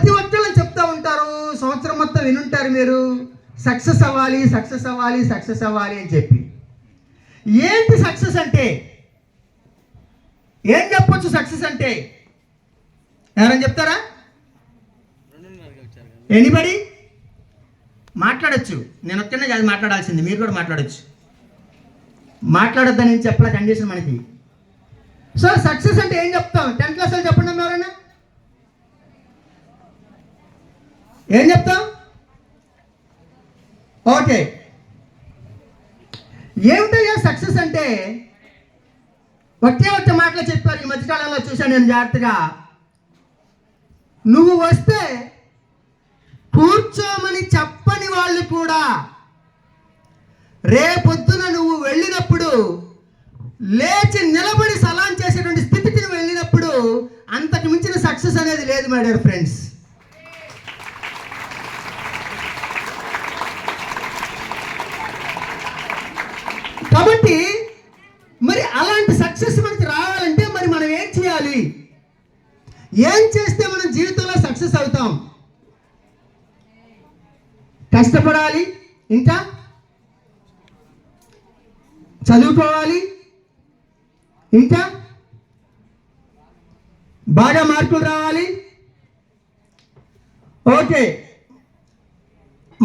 ప్రతి ఒక్కళ్ళు చెప్తా ఉంటారు, సంవత్సరం మొత్తం వినుంటారు మీరు, సక్సెస్ అవ్వాలి సక్సెస్ అవ్వాలి సక్సెస్ అవ్వాలి అని చెప్పి. ఏంటి సక్సెస్ అంటే? ఏం చెప్పొచ్చు సక్సెస్ అంటే? ఎవరైనా చెప్తారా? ఎనీబడి? మాట్లాడచ్చు. నేను ఒక్కనే కాదు మాట్లాడాల్సింది, మీరు కూడా మాట్లాడచ్చు. మాట్లాడొద్దని నేను చెప్పలే, కండిషన్ మనకి. సో సక్సెస్ అంటే ఏం చెప్తాం? 10th క్లాస్ వాళ్ళు చెప్పండి ఎవరైనా, ఏం చెప్తాం? ఓకే, ఏమిటయ్యా సక్సెస్ అంటే? ఒకే మాటలో చెప్పారు. ఈ మధ్యకాలంలో చూశాను నేను జాగ్రత్తగా. నువ్వు వస్తే కూర్చోమని చెప్పని వాళ్ళు కూడా రేపొద్దున నువ్వు వెళ్ళినప్పుడు లేచి నిలబడి సలాం చేసేటువంటి స్థితికి నువ్వు వెళ్ళినప్పుడు అంతకు మించిన సక్సెస్ అనేది లేదు మై డియర్ ఫ్రెండ్స్. కాబట్టి మరి అలాంటి సక్సెస్ మనకి రావాలంటే మరి మనం ఏం చేయాలి? ఏం చేస్తే మనం జీవితంలో సక్సెస్ అవుతాం? కష్టపడాలి, ఇంకా చదువుకోవాలి, ఇంకా బాగా మార్కులు రావాలి. ఓకే,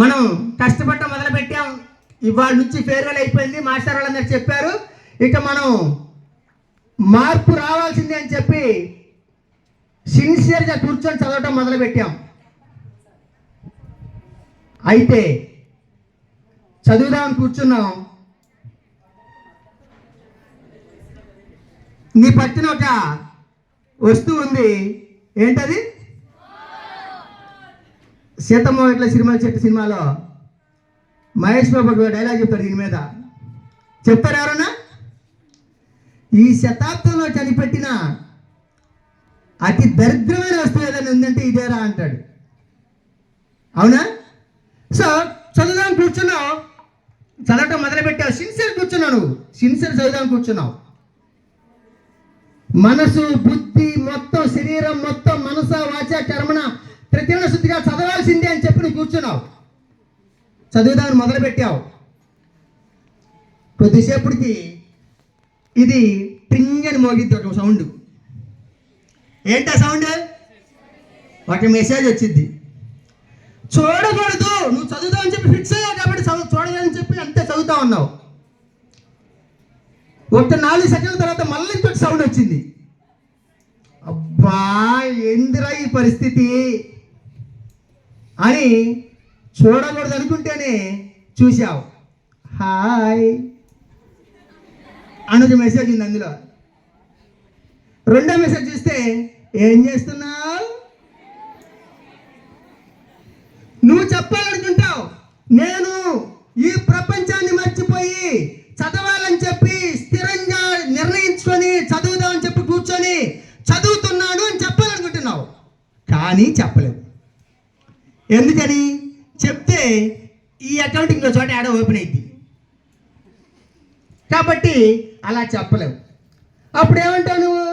మనం కష్టపడటం మొదలుపెట్టాం. ఇవాళ నుంచి ఫేర్వెల్ అయిపోయింది, మాస్టర్ వాళ్ళందరూ చెప్పారు, ఇక మనం మార్పు రావాల్సిందే అని చెప్పి సిన్సియర్గా కూర్చొని చదవటం మొదలుపెట్టాం. అయితే చదువుదామని కూర్చున్నాం. నీ పట్టిన ఒక వస్తువు ఉంది, ఏంటది? సీతమ్మ ఇట్లా సినిమా చెట్టు సినిమాలో మహేష్ బాబు డైలాగ్ చెప్తాడు దీని మీద. చెప్తారు ఎవరన్నా? ఈ శతాబ్దంలో కనిపెట్టిన అతి దరిద్రమైన వస్తువు ఏదైనా ఉందంటే ఇదేరా అంటాడు. అవునా? సో చదువుదాం కూర్చున్నావు, చదవటం మొదలుపెట్టావు, సిన్సియర్ కూర్చున్నావు, నువ్వు సిన్సియర్ చదువుదాం కూర్చున్నావు. మనసు బుద్ధి మొత్తం, శరీరం మొత్తం, మనస వాచ కర్మణ ప్రతిదిన శుద్ధిగా చదవాల్సిందే అని చెప్పి నువ్వు కూర్చున్నావు, చదువుదామని మొదలుపెట్టావు. కొద్దిసేపటికి ఇది టింగ్ అని మోగిద్ది ఒక సౌండ్. ఏంటా సౌండ్? ఒక మెసేజ్ వచ్చింది. చూడకూడదు, నువ్వు చదువుతావని చెప్పి ఫిక్స్ అయ్యావు కాబట్టి చూడదని చెప్పి అంతే చదువుతా ఉన్నావు. ఒక 4 సెకండ్ల తర్వాత మళ్ళీ ఇంకొక సౌండ్ వచ్చింది. అబ్బా ఏందిరా ఈ పరిస్థితి అని చూడకూడదు అనుకుంటేనే చూసావు. హాయ్ అని ఒక మెసేజ్ ఉంది అందులో. రెండో మెసేజ్ చూస్తే ఏం చేస్తున్నావు? నువ్వు చెప్పాలనుకుంటావు, నేను ఈ ప్రపంచాన్ని మర్చిపోయి చదవాలని చెప్పి స్థిరంగా నిర్ణయించుకొని చదువుదామని చెప్పి కూర్చొని చదువుతున్నాను అని చెప్పాలనుకుంటున్నావు, కానీ చెప్పలేవు. ఎందుకని? చెప్తే ఈ అకౌంట్ ఇంకో చోట యాడో ఓపెన్ అయింది కాబట్టి అలా చెప్పలేవు. అప్పుడు ఏమంటావు నువ్వు?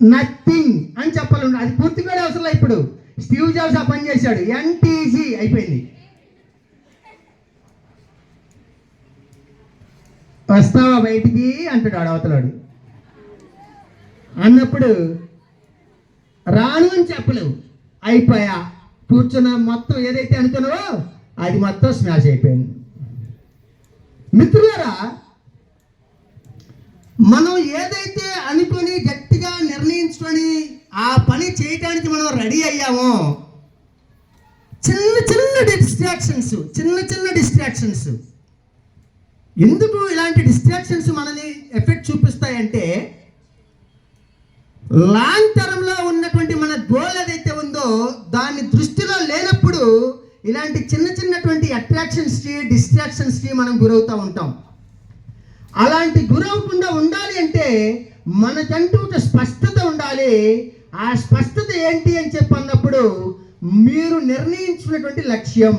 నథింగ్ అని చెప్పాలి. అది పూర్తి కూడా అవసరం. ఇప్పుడు స్టీవ్ జాబ్స్ ఆ పని చేశాడు, NTG అయిపోయింది. వస్తావా బయటికి అంటాడు అవతలాడు. అన్నప్పుడు రాను అని చెప్పలేవు, అయిపోయా, కూర్చున్న మొత్తం ఏదైతే అనుకున్నావో అది మొత్తం స్మాష్ అయిపోయింది. మిత్రులారా, మనం ఏదైతే అనుకొని గట్టిగా నిర్ణయించుకొని ఆ పని చేయడానికి మనం రెడీ అయ్యామో, చిన్న చిన్న డిస్ట్రాక్షన్స్ ఎందుకు ఇలాంటి డిస్ట్రాక్షన్స్ మనని ఎఫెక్ట్ చూపిస్తాయంటే, లాంగ్ టర్మ్లో ఉన్నటువంటి మన గోల్ ఏదైతే ఉందో దాన్ని దృష్టిలో లేనప్పుడు ఇలాంటి చిన్నటువంటి అట్రాక్షన్స్కి డిస్ట్రాక్షన్స్కి మనం గురవుతూ ఉంటాం. అలాంటి గురవకుండా ఉండాలి అంటే మనకంటూ ఒక స్పష్టత ఉండాలి. ఆ స్పష్టత ఏంటి అని చెప్పన్నప్పుడు మీరు నిర్ణయించుకున్నటువంటి లక్ష్యం,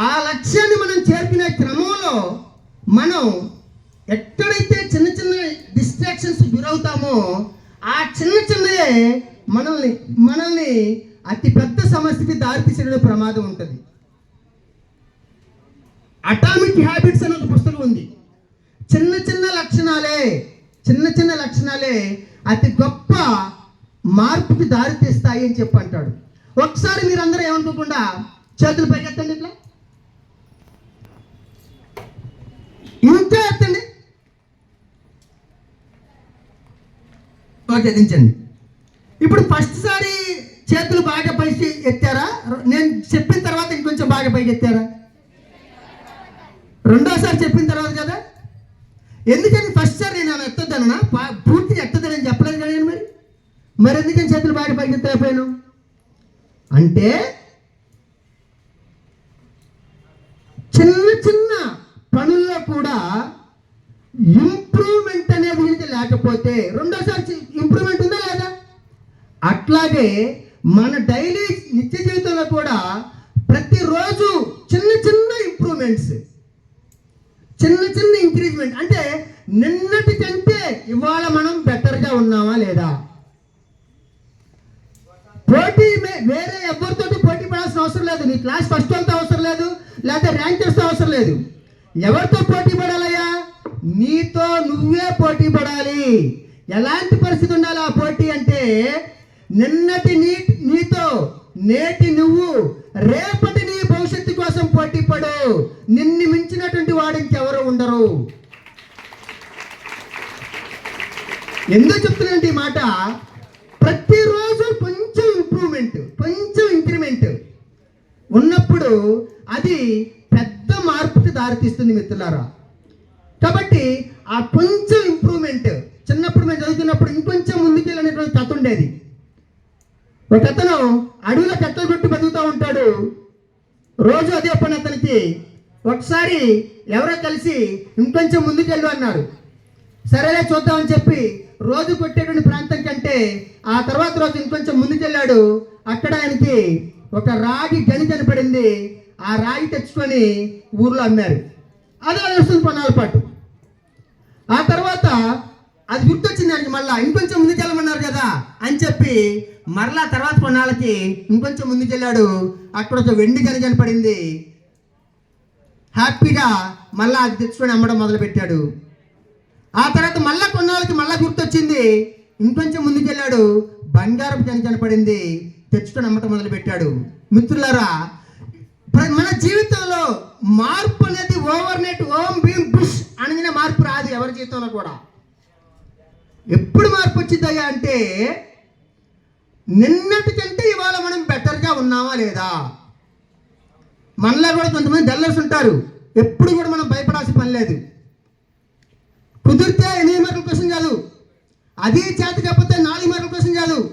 ఆ లక్ష్యాన్ని మనం చేరుకునే క్రమంలో మనం ఎక్కడైతే చిన్న డిస్ట్రాక్షన్స్ గురవుతామో ఆ చిన్నవే మనల్ని మనల్ని అతి పెద్ద సమస్యకి దారితీసే ప్రమాదం ఉంటుంది. అటామిక్ హ్యాబిట్స్ అనే ఒక పుస్తకం ఉంది. చిన్న చిన్న లక్షణాలే అతి గొప్ప మార్పుకి దారితీస్తాయి అని చెప్పి అంటాడు. ఒకసారి మీరందరూ ఏమనుకోకుండా చేతులు పైకెత్తండి, ఇట్లా ఇంకా ఎత్తండి. ఓకే, దించండి. ఇప్పుడు ఫస్ట్ సారి చేతులు బాగా పైకి ఎత్తారా? నేను చెప్పిన తర్వాత ఇంకొంచెం బాగా పైకి ఎత్తారా? రెండోసారి చెప్పిన తర్వాత కదా. ఎందుకని ఫస్ట్ సారి నేను ఎత్తొద్దన్నా, పూర్తిగా ఎత్తదని చెప్పలేదు కదా నేను. మరి ఎందుకని చేతులు బాగా పైకి ఎత్తలేకపోయాను అంటే, చిన్న పనుల్లో కూడా ఇంప్రూవ్మెంట్ అనేది లేకపోతే రెండోసారి ఇంప్రూవ్మెంట్ ఉందా లేదా? అట్లాగే మన డైలీ నిత్య జీవితంలో కూడా ప్రతిరోజు చిన్న ఇంప్రూవ్మెంట్స్, చిన్న ఇంక్రీజ్మెంట్, అంటే నిన్నటి కంటే ఇవాళ మనం బెటర్గా ఉన్నామా లేదా? పోటీ వేరే ఎవరితోటి పోటీ పడాల్సిన అవసరం లేదు. నీ క్లాస్ ఫస్ట్ వాళ్ళతో అవసరం లేదు, లేకపోతే ర్యాంకర్స్తో అవసరం లేదు. ఎవరితో పోటీ పడాలయ్యా? నీతో నువ్వే పోటీ పడాలి. ఎలాంటి పరిస్థితి ఉండాలి ఆ పోటీ అంటే, నిన్నటి నీతో నేటి నువ్వు రేపటి నీ భవిష్యత్తు కోసం పోటీ పడు. నిన్ను మించినటువంటి వాడు ఇంకెవరు ఉండరు. ఎందుకు చెప్తున్నానంటే ఈ మాట, ప్రతిరోజు కొంచెం ఇంప్రూవ్మెంట్, కొంచెం ఇంక్రిమెంట్ ఉన్నప్పుడు అది పెద్ద మార్పుకి దారితీస్తుంది మిత్రులారా. కాబట్టి ఆ కొంచెం ఇంప్రూవ్మెంట్, చిన్నప్పుడు మేము చదువుతున్నప్పుడు ఇంకొంచెం ముందుకెళ్ళినటువంటి కథ ఉండేది. ఒక అతను అడవిలో కట్టలు కొట్టి బతుకుతూ ఉంటాడు. రోజు అదే పని అతనికి. ఒకసారి ఎవరో కలిసి ఇంకొంచెం ముందుకెళ్ళు అన్నారు. సరేలే చూద్దామని చెప్పి రోజు కొట్టేటువంటి ప్రాంతం కంటే ఆ తర్వాత రోజు ఇంకొంచెం ముందుకెళ్ళాడు. అక్కడ ఆయనకి ఒక రాగి గని కనపడింది. ఆ రాగి తెచ్చుకొని ఊర్లో అమ్మారు. అదే వస్తుంది కొన్నాళ్ళ పాటు. ఆ తర్వాత అది గుర్తొచ్చింది ఆయనకి. మళ్ళీ ఇంకొంచెం ముందుకెళ్ళమన్నారు కదా అని చెప్పి మరలా తర్వాత కొన్నాళ్ళకి ఇంకొంచెం ముందుకెళ్ళాడు. అక్కడ ఒక వెండి గని కనపడింది. హ్యాపీగా మళ్ళీ అది తెచ్చుకొని అమ్మడం మొదలుపెట్టాడు. ఆ తర్వాత మళ్ళీ కొన్నాళ్ళకి మళ్ళీ గుర్తొచ్చింది. ఇంకొంచెం ముందుకెళ్ళాడు. బంగారపు గని కనపడింది. తెచ్చుకొని అమ్మటం మొదలుపెట్టాడు. మిత్రులారా, మన జీవితంలో మార్పు అనేది ఓవర్ నైట్ ఓం భీమ్ బుష్ అనగానే మార్పు రాదు. ఎవరి జీవితంలో కూడా ఎప్పుడు మార్పు వచ్చిందయ్యా అంటే, నిన్నటి కంటే ఇవాళ మనం బెటర్గా ఉన్నామా లేదా? మనలో కూడా కొంతమంది డల్లర్స్ ఉంటారు. ఎప్పుడు కూడా మనం భయపడాల్సిన పని లేదు. కుదిరితే 8 మార్కుల క్వశ్చన్ చదువు, అది చేత కాకపోతే 4 మార్కుల క్వశ్చన్ చదువు,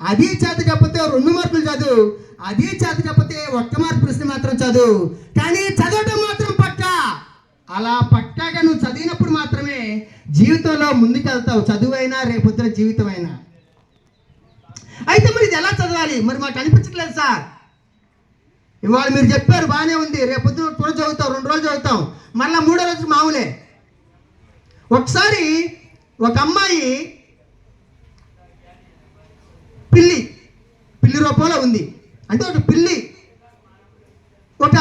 అది చేత కాకపోతే 2 మార్కులు చదువు, అది చేత కాకపోతే 1 మార్కు ప్రశ్న మాత్రం చదువు. కానీ చదవటం మాత్రం పక్కా. అలా పక్కాగా నువ్వు చదివినప్పుడు మాత్రమే జీవితంలో ముందుకెళ్తావు. చదువైనా రేపొద్దున జీవితం అయినా. అయితే మరి ఇది ఎలా చదవాలి? మరి మాకు అనిపించట్లేదు సార్. ఇవాళ మీరు చెప్పారు బాగానే ఉంది, రేపొద్దున కూడా చదువుతాం, 2 రోజులు చదువుతాం, మళ్ళీ 3వ రోజు మామూలే. ఒకసారి ఒక అమ్మాయి పిల్లి రూపంలో ఉంది. అంటే ఒక పిల్లి ఒక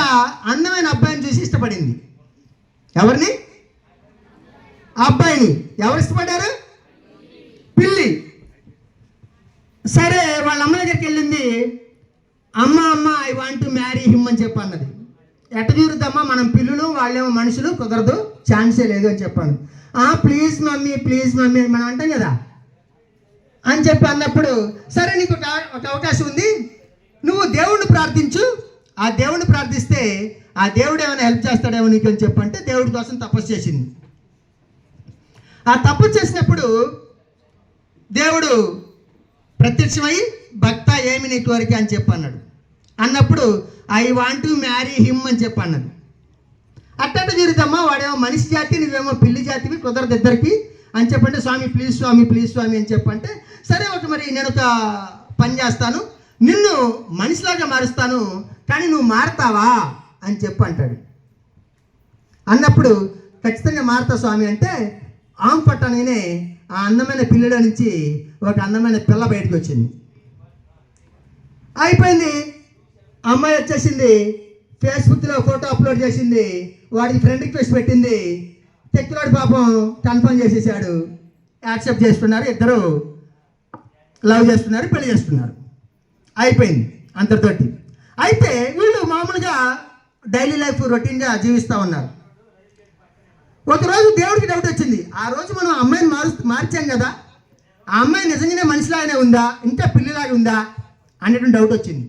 అందమైన అబ్బాయిని చూసి ఇష్టపడింది. ఎవరిని? ఆ అబ్బాయిని. ఎవరు ఇష్టపడ్డారు? పిల్లి. సరే, వాళ్ళ అమ్మ దగ్గరికి వెళ్ళింది. అమ్మ I want to marry him అని చెప్పి అన్నది. ఎట్ట తీరుద్దమ్మా, మనం పిల్లులు, వాళ్ళేమో మనుషులు, కుదరదు, ఛాన్సే లేదు అని చెప్పాను. ప్లీజ్ మమ్మీ అని మనం అంటాం కదా అని చెప్పి అన్నప్పుడు, సరే నీకు ఒక అవకాశం ఉంది, నువ్వు దేవుణ్ణి ప్రార్థించు, ఆ దేవుణ్ణి ప్రార్థిస్తే ఆ దేవుడు ఏమైనా హెల్ప్ చేస్తాడేమో నీకు అని చెప్పంటే దేవుడి కోసం తపస్సు చేసింది. ఆ తపస్సు చేసినప్పుడు దేవుడు ప్రత్యక్షమై, భక్త ఏమి నీ కోరిక అని చెప్పి అన్నాడు. అన్నప్పుడు I want to marry him అని చెప్పి అన్నది. అట్టట తీరుదమ్మా, వాడేమో మనిషి జాతి, నువ్వేమో పిల్లి జాతివి, కుదరదు ఇద్దరికి అని చెప్పంటే, స్వామి ప్లీజ్ స్వామి అని చెప్పంటే, సరే మరి నేను ఒక పని చేస్తాను, నిన్ను మనిషిలాగా మారుస్తాను, కానీ నువ్వు మారుతావా అని చెప్పి అంటాడు. అన్నప్పుడు ఖచ్చితంగా మారుతా స్వామి అంటే, ఆమె పట్టనగానే ఆ అందమైన పిల్లల నుంచి ఒక అందమైన పిల్ల బయటకు వచ్చింది. అయిపోయింది. అమ్మాయి వచ్చేసింది, ఫేస్బుక్లో ఫోటో అప్లోడ్ చేసింది, వాడికి ఫ్రెండ్ రిక్వెస్ట్ పెట్టింది. తెక్కులాడు పాపం కన్ఫర్మ్ చేసేసాడు, యాక్సెప్ట్ చేస్తున్నారు, ఇద్దరు లవ్ చేస్తున్నారు, పెళ్లి చేస్తున్నారు. అయిపోయింది అంతటితోటి. అయితే వీళ్ళు మామూలుగా డైలీ లైఫ్ రొటీన్గా జీవిస్తూ ఉన్నారు. ఒకరోజు దేవుడికి డౌట్ వచ్చింది. ఆ రోజు మనం అమ్మాయిని మార్చాం కదా, ఆ అమ్మాయి నిజంగానే మనిషిలాగానే ఉందా, ఇంకా పిల్లిలాగా ఉందా అనేటువంటి డౌట్ వచ్చింది.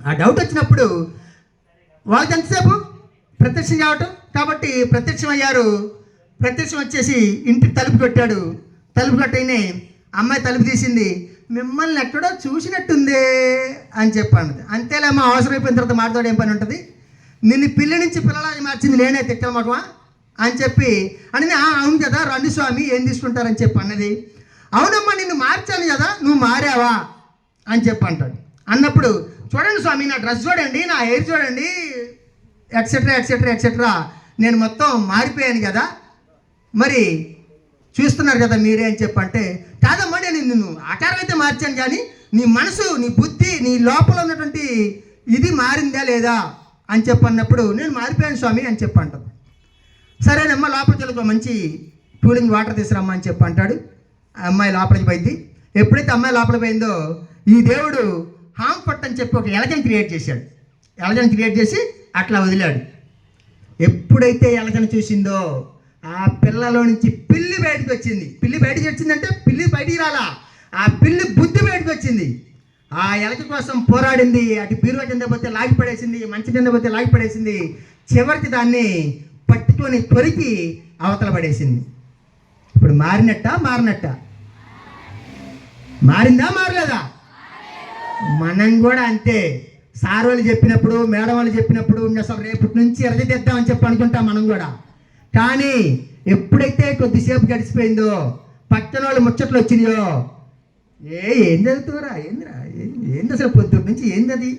ఆ డౌట్ వచ్చినప్పుడు వాళ్ళకి ఎంతసేపు ప్రత్యక్షం కావటం కాబట్టి ప్రత్యక్షం అయ్యారు. ప్రత్యక్షం వచ్చేసి ఇంటికి తలుపు కొట్టాడు. తలుపు కొట్టగానే అమ్మాయి తలుపు తీసింది. మిమ్మల్ని ఎక్కడో చూసినట్టుందే అని చెప్పాను. అంతేలేమ్మా, అవసరమైపోయిన తర్వాత మాట్లాడే ఏం పని ఉంటుంది, నిన్ను పిల్లి నుంచి పిల్లలాగా మార్చింది నేనే, తిక్కల మగవా అని చెప్పి అని. అవును కదా, రండి స్వామి ఏం తీసుకుంటారని చెప్పి అన్నది. అవునమ్మా నిన్ను మార్చాను కదా, నువ్వు మారావా అని చెప్పి అంటాడు. అన్నప్పుడు చూడండి స్వామి, నా డ్రెస్ చూడండి, నా హెయిర్ చూడండి, ఎక్సెట్రా ఎక్సెట్రా ఎక్సెట్రా, నేను మొత్తం మారిపోయాను కదా, మరి చూస్తున్నారు కదా మీరే అని చెప్పంటే, కాదమ్మా నేను నిన్ను ఆకారం అయితే మార్చాను కానీ నీ మనసు, నీ బుద్ధి, నీ లోపల ఉన్నటువంటి ఇది మారిందా లేదా అని చెప్పన్నప్పుడు నేను మారిపోయాను స్వామి అని చెప్పంటాడు. సరేనమ్మా లోపలికి వెళ్ళి మంచి కూలింగ్ వాటర్ తీసుకురమ్మా అని చెప్పి అంటాడు. ఆ అమ్మాయి లోపలికి పోయింది. ఎప్పుడైతే అమ్మాయి లోపలికి పోయిందో ఈ దేవుడు హామ్ పట్ అని చెప్పి ఒక ఎలకని క్రియేట్ చేశాడు. ఎలకని క్రియేట్ చేసి అట్లా వదిలాడు. ఎప్పుడైతే ఎలకని చూసిందో ఆ పిల్లలో నుంచి పిల్లి బయటకు వచ్చింది. పిల్లి బయటకు వచ్చిందంటే పిల్లి బయటికి రాలా, ఆ పిల్లి బుద్ధి బయటకు వచ్చింది. ఆ ఎలక కోసం పోరాడింది. అటు బీరువా కింద పోతే లాగి పడేసింది, మంచి కింద పోతే లాగి పడేసింది. చివరికి దాన్ని పట్టుకొని కొరికి అవతల పడేసింది. ఇప్పుడు మారినట్ట మారిందా మారలేదా? మనం కూడా అంతే. సార్ వాళ్ళు చెప్పినప్పుడు, మేడం వాళ్ళు చెప్పినప్పుడు అసలు రేపటి నుంచి ఎరగదిద్దామని చెప్పి అనుకుంటాం మనం కూడా. కానీ ఎప్పుడైతే కొద్దిసేపు గడిచిపోయిందో, పక్కన వాళ్ళు ముచ్చట్లు వచ్చినాయో, ఏం చదువుతారా, ఏంది అసలు పొద్దున్న నుంచి ఏంది, అది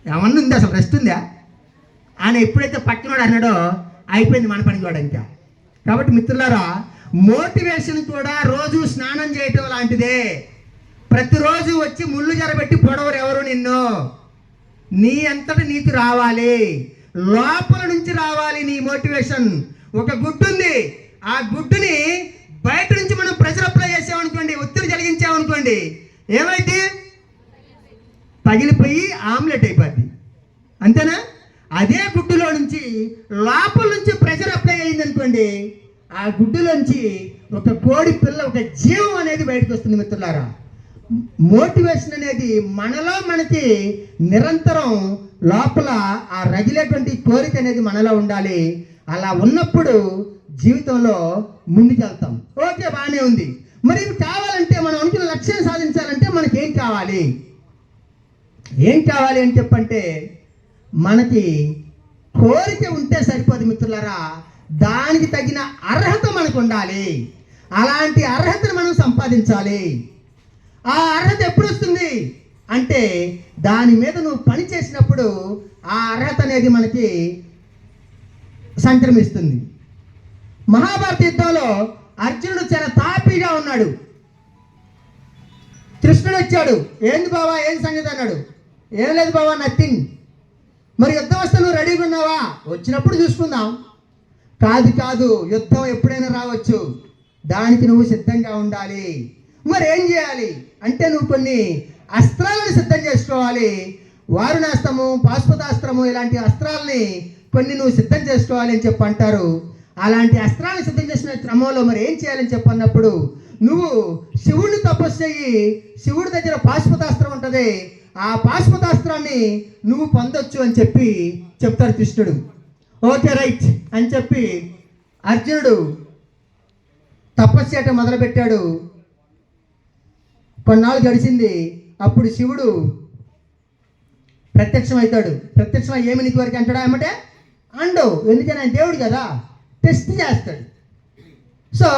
ఏమన్నా ఉంది, అసలు రెస్ట్ ఉందా అని ఎప్పుడైతే పక్కనోడు అన్నాడో అయిపోయింది మన పని కూడా ఇంకా. కాబట్టి మిత్రులారా, మోటివేషన్ కూడా రోజు స్నానం చేయటం లాంటిదే. ప్రతిరోజు వచ్చి ముళ్ళు జరబెట్టి పొడవరు ఎవరు నిన్ను, నీ అంతటా నీకు రావాలి, లోపల నుంచి రావాలి నీ మోటివేషన్. ఒక గుడ్డు ఉంది, ఆ గుడ్డుని బయట నుంచి మనం ప్రెషర్ అప్లై చేసామనుకోండి, ఒత్తిడి కలిగించామనుకోండి, ఏమైంది, పగిలిపోయి ఆమ్లెట్ అయిపోద్ది, అంతేనా? అదే గుడ్డులో నుంచి లోపల నుంచి ప్రెషర్ అప్లై అయింది అనుకోండి, ఆ గుడ్డులోంచి ఒక కోడి పిల్ల, ఒక జీవం అనేది బయటకు వస్తుంది. మిత్రులారా, మోటివేషన్ అనేది మనలో మనకి నిరంతరం లోపల ఆ రగిలేటువంటి కోరిక అనేది మనలో ఉండాలి. అలా ఉన్నప్పుడు జీవితంలో ముందుకెళ్తాం. ఓకే, బాగానే ఉంది. మరి ఇవి కావాలంటే, మనం అనుకున్న లక్ష్యం సాధించాలంటే మనకి ఏం కావాలి అని చెప్పంటే, మనకి కోరిక ఉంటే సరిపోదు మిత్రులారా, దానికి తగిన అర్హత మనకు ఉండాలి. అలాంటి అర్హతను మనం సంపాదించాలి. ఆ అర్హత ఎప్పుడు వస్తుంది అంటే, దాని మీద నువ్వు పని చేసినప్పుడు ఆ అర్హత అనేది మనకి సంక్రమిస్తుంది. మహాభారత యుద్ధంలో అర్జునుడు చాలా తాపీగా ఉన్నాడు. కృష్ణుడు వచ్చాడు, ఏంది బావా, ఏం సంగతి అన్నాడు. ఏం లేదు బావా, నథింగ్. మరి యుద్ధం వస్తే నువ్వు రెడీగా ఉన్నావా? వచ్చినప్పుడు చూసుకుందాం. కాదు, యుద్ధం ఎప్పుడైనా రావచ్చు, దానికి నువ్వు సిద్ధంగా ఉండాలి. మరి ఏం చేయాలి అంటే, నువ్వు కొన్ని అస్త్రాలను సిద్ధం చేసుకోవాలి. వారుణాస్త్రము, పాశుపతాస్త్రము, ఇలాంటి అస్త్రాలని కొన్ని నువ్వు సిద్ధం చేసుకోవాలి అని చెప్పి అంటారు. అలాంటి అస్త్రాలను సిద్ధం చేసిన క్రమంలో మరి ఏం చేయాలని చెప్పన్నప్పుడు, నువ్వు శివుడిని తపస్సు చెయ్యి. శివుడి దగ్గర పాశుపతాస్త్రం ఉంటుంది, ఆ పాశుపతాస్త్రాన్ని నువ్వు పొందొచ్చు అని చెప్పి చెప్తాడు కృష్ణుడు. ఓకే రైట్ అని చెప్పి అర్జునుడు తపస్సు చేయటం మొదలుపెట్టాడు. కొన్నాళ్ళు గడిచింది. అప్పుడు శివుడు ప్రత్యక్షమవుతాడు. ప్రత్యక్షమై ఏమి నీకు వరకు అంటాడా ఏమంటే అండు, ఎందుకని ఆయన దేవుడు కదా, టెస్ట్ చేస్తాడు. సో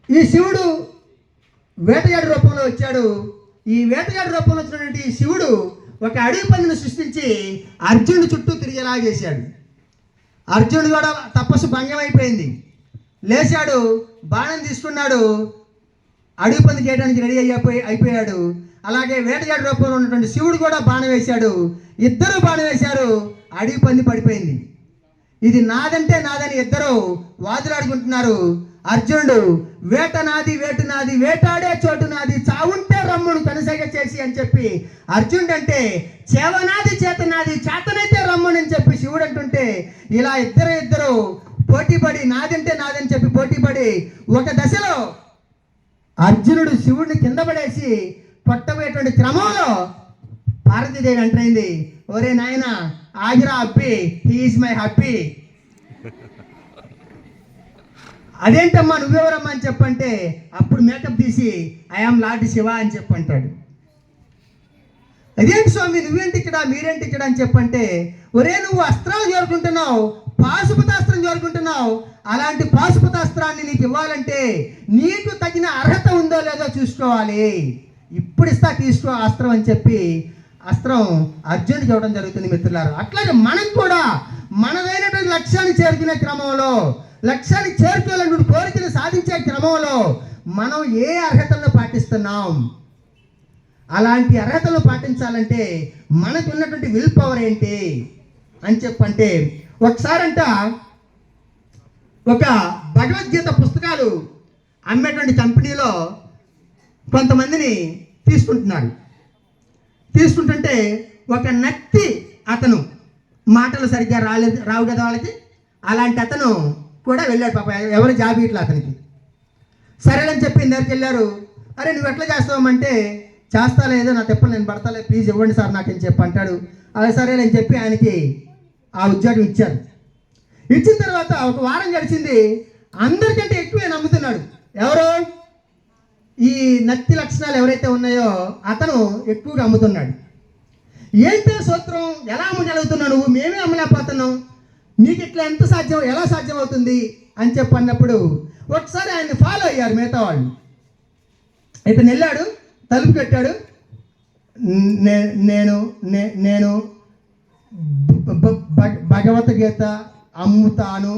ఈ శివుడు వేటగాడి రూపంలో వచ్చాడు. ఈ వేటగాడి రూపంలో వచ్చినటువంటి శివుడు ఒక అడవి పందిని సృష్టించి అర్జునుడు చుట్టూ తిరిగేలా చేశాడు. అర్జునుడు కూడా తపస్సు భంగం అయిపోయింది. లేచాడు, బాణం తీసుకున్నాడు, అడవి పంది చేయడానికి రెడీ అయిపోయాడు. అలాగే వేటగాడి రూపంలో ఉన్నటువంటి శివుడు కూడా బాణం వేశాడు. ఇద్దరు బాణం వేశారు, అడవి పంది పడిపోయింది. ఇది నాదంటే నాదని ఇద్దరు వాదులాడుకుంటున్నారు. అర్జునుడు వేట నాది, వేటు నాది, వేటాడే చోటు నాది, చావుంటే రమ్మును కనసగ చేసి అని చెప్పి అర్జునుడు అంటే, చేవనాది చేత నాది, చేతనైతే రమ్మును అని చెప్పి శివుడు అంటుంటే, ఇలా ఇద్దరు పోటీపడి నాదంటే నాదని చెప్పి పోటీపడి ఒక దశలో అర్జునుడు శివుడిని కింద పడేసి కొట్టబోయేటువంటి క్రమంలో పార్వతీదేవి అంటైంది, ఒరే నాయన ఆగిరా అబ్బి, హీఈస్ మై హబ్బీ. అదేంటమ్మా నువ్వెవరమ్మా అని చెప్పంటే, అప్పుడు మేకప్ తీసి ఐఆమ్ లార్డ్ శివ అని చెప్పంటాడు. అదేంటి స్వామి నువ్వేంటి ఇక్కడ, మీరేంటి ఇక్కడ అని చెప్పంటే, ఒరే నువ్వు అస్త్రాలు జోరుకుంటున్నావు, పాశుపతాస్త్రం జోరుకుంటున్నావు, అలాంటి పాశుపతాస్త్రాన్ని నీకు ఇవ్వాలంటే నీకు తగిన అర్హత ఉందో లేదో చూసుకోవాలి, ఇప్పుడు ఇస్తా తీసుకో అస్త్రం అని చెప్పి అస్త్రం అర్జునుడికి ఇవ్వడం జరుగుతుంది మిత్రులారా. అట్లాగే మనం కూడా మనదైనటువంటి లక్ష్యాన్ని చేరుకునే క్రమంలో, లక్ష్యాన్ని చేరుకోవాలనే కోరికను సాధించే క్రమంలో మనం ఏ అర్హతలను పాటిస్తున్నాం, అలాంటి అర్హతలను పాటించాలంటే మనకు ఉన్నటువంటి విల్ పవర్ ఏంటి అని చెప్పంటే, ఒకసారంట ఒక భగవద్గీత పుస్తకాలు అమ్మేటువంటి కంపెనీలో కొంతమందిని తీసుకుంటుంటే ఒక నత్తి అతను, మాటలు సరిగ్గా రావు కదా వాళ్ళకి, అలాంటి అతను కూడా వెళ్ళాడు. పాప ఎవరు జాబ్ ఇట్లా అతనికి. సరేనని చెప్పి ఇందరికి వెళ్ళారు. అరే నువ్వు ఎట్లా చేస్తావంటే, చేస్తా లేదో నా తెప్పలు నేను పడతాలే, ప్లీజ్ ఇవ్వండి సార్ నాకు అని చెప్పి అంటాడు. అదే సరేనని చెప్పి ఆయనకి ఆ ఉద్యోగం ఇచ్చారు. ఇచ్చిన తర్వాత ఒక వారం గడిచింది, అందరికంటే ఎక్కువే నమ్ముతున్నాడు. ఎవరు? ఈ నత్తి లక్షణాలు ఎవరైతే ఉన్నాయో అతను ఎక్కువగా అమ్ముతున్నాడు. ఏంటో సూత్రం, ఎలా అమ్మగలుగుతున్నావు నువ్వు, మేమే అమ్మలేకపోతున్నాం, నీకు ఇట్లా ఎంత సాధ్యం, ఎలా సాధ్యం అవుతుంది అని చెప్పి అన్నప్పుడు ఒకసారి ఆయన్ని ఫాలో అయ్యారు మిగతా వాళ్ళు. ఇతను వెళ్ళాడు, తలుపు కట్టాడు, నేను భగవద్గీత అమ్ముతాను.